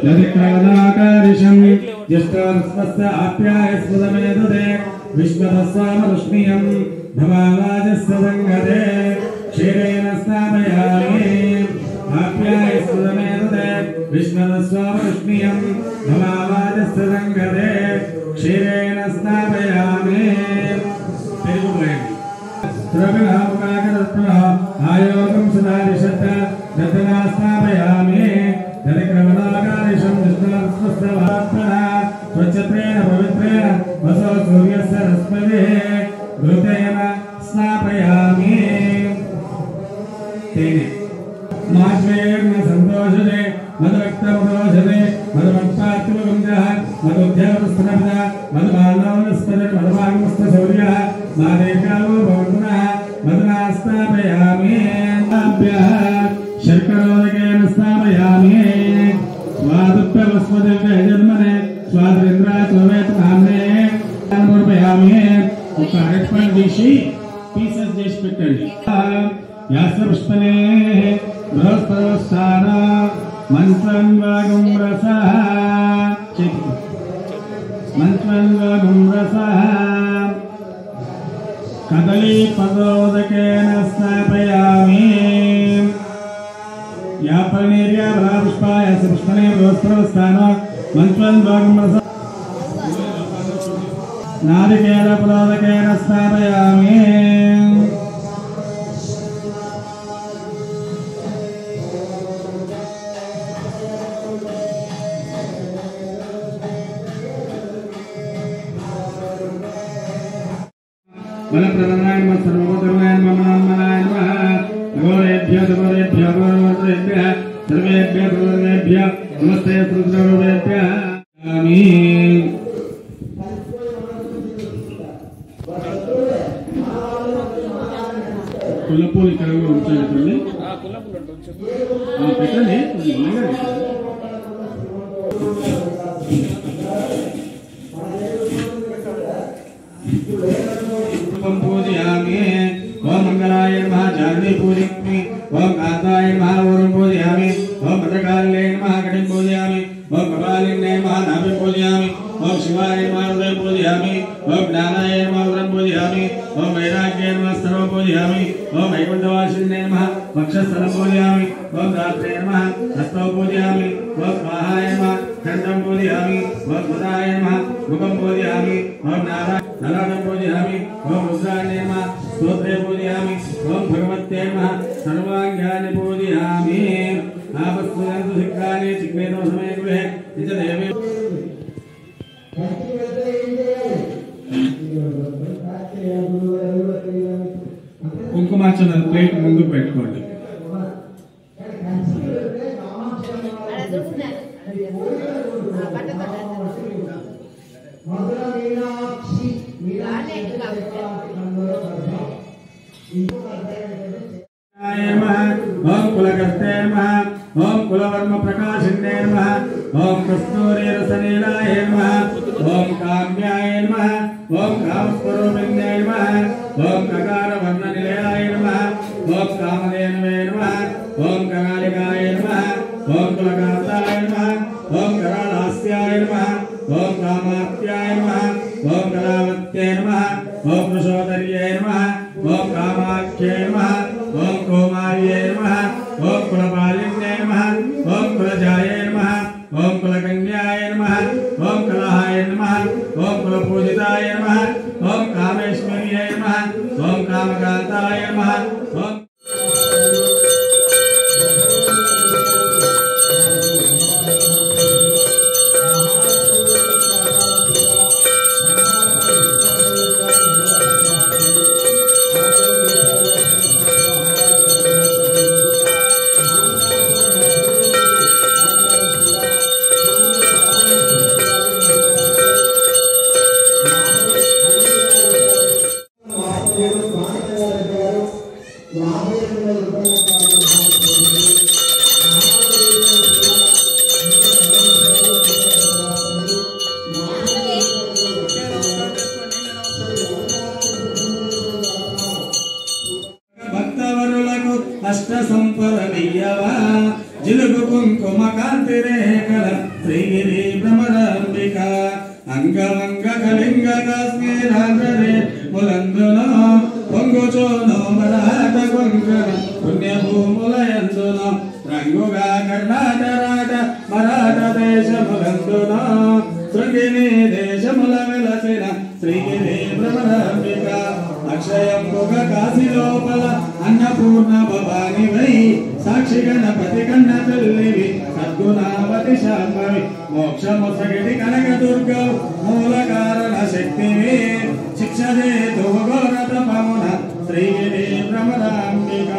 ललितकरुणाकारिशं ज्येष्ठस्वस्य आप्यायस्वदमेदते विश्वतस्वामरुष्णीयं भवावाजस्य संगते क्षीरेण स्नापयामि आप्यायस्वदमेदते विश्वतस्वामरुष्णीयं भवावाजस्य संगते क्षीरेण स्नापयामि आयोगं सदारिशत् रत्ना स्थापयामि ललितकरुणाकारिशं स्वच्छत्रेण पवित्रेण वसो सूर्यस्य रश्मिभिः घृतेन स्नापयामि तेन माश्वेर्न सन्तोषते मदरक्तमदोषते मदमत्पात्मगुञ्जः मदुद्यावस्तनपदः मदमानवनस्पतिः मदमागमस्तसूर्यः मादेकालो भवन्तुनः मदना स्थापयामि शर्करोदकेन स्थापयामि स्वादुत्तवस्मदिव्य जन्मने स्वाद्रेन्द्रा सोवेत नाम्ने समर्पयामि ఒక అరటిపండు తీసి పీసెస్ చేసి పెట్టండి యాస్త్రపుష్పనే బృహస్పతిస్థాన మంత్రం వాగం రసః మంత్రం వాగం రసః కదలీ పదోదకేన స్థాపయామి యాపనేర్యా బలాపుష్పాయ పుష్పనే బృహస్పతిస్థాన మంత్రం వాగం రసః नारिकेल पुरोदकेन स्थापयामि बलप्रदनाय नमः सर्वभूतनाय नमः मनमनाय नमः गोरेभ्यः गोरेभ्यः सर्वेभ्यः सर्वेभ्यः नमस्ते सर्वेभ्यः आमीन कुल्लपूल ఇక్కడ కూడా ఉంచండి పెట్టండి पूजयामि ओम मंगलाय नमः जागृति पूजयामि ओम कांताय नमः ओम पूजयामि ओम भद्रकाले नमः कटिं पूजयामि ओम कपालिने नमः नाभि पूजयामि ओम शिवाय नमः हृदय पूजयामि ओम ज्ञानाय नमः उदरं पूजयामि ओम वैराग्याय नमः सर्वं पूजयामि ओम वैकुंठवासिने नमः वक्षस्थलं पूजयामि ओम रात्रे नमः हस्तौ पूजयामि ओम स्वाहाय नमः खण्डं पूजयामि ओम बुधाय नमः मुखं पूजयामि ओम नारायणं पूजयामि ओम रुद्राय नमः स्तोत्रे पूजयामि ओम भगवते नमः सर्वाङ्गानि पूजयामि आपस्वन्तु सिक्खानि चिक्नेतो समय गृहे निज देवे కుంకుమార్చన ప్లేట్ ముందు పెట్టుకోండి ओम कुलकर्ते नमः ओम कुलवर्म प्रकाशिन्ये नमः ओम कस्तूरी रसनीलाय नमः ओम काम्याय नमः ओम कामस्वरूपिण्ये नमः ओम ककार वर्णनिलयाय नमः ओम कामधेनवे नमः ओम कगालिकाय नमः ओम कुलकान्ताय नमः ओम करालास्याय नमः ओम कामात्याय नमः ओम कलावत्ये नमः ओम कुशोदर्ये नमः ओम कामाख्ये नमः ओम कौमार्ये नमः ओम कुलपालिन्ये नमः ओम कुलजाये नमः ओम कुलकन्याय नमः ओम कलहाय नमः ओम कुलपूजिताय नमः ओम कामेश्वर्ये नमः ओम कामकान्ताय नमः ओम कुसुमकान्तिरेकल श्रीगिरि भ्रमराम्बिका अंगवंग कलिंग काश्मीरांध्रे मुलंदुनो పొంగుచోనో మరాఠ కొంకణ పుణ్యభూములయందునో రంగుగా కర్ణాటరాట మరాఠ దేశములందునో శృంగిని దేశముల వెలసిన శ్రీగిరి భ్రమరాంబిక అక్షయంబుగ కాశీ లోపల అన్నపూర్ణ భవానివై సాక్షి గణపతి కన్న తల్లివి సద్గుణావతి శాంభవి మోక్షముసగిటి కనక దుర్గవు మూల కారణ శక్తివి శిక్ష ఘోర తపమున శ్రీగిరి భ్రమరాంబిక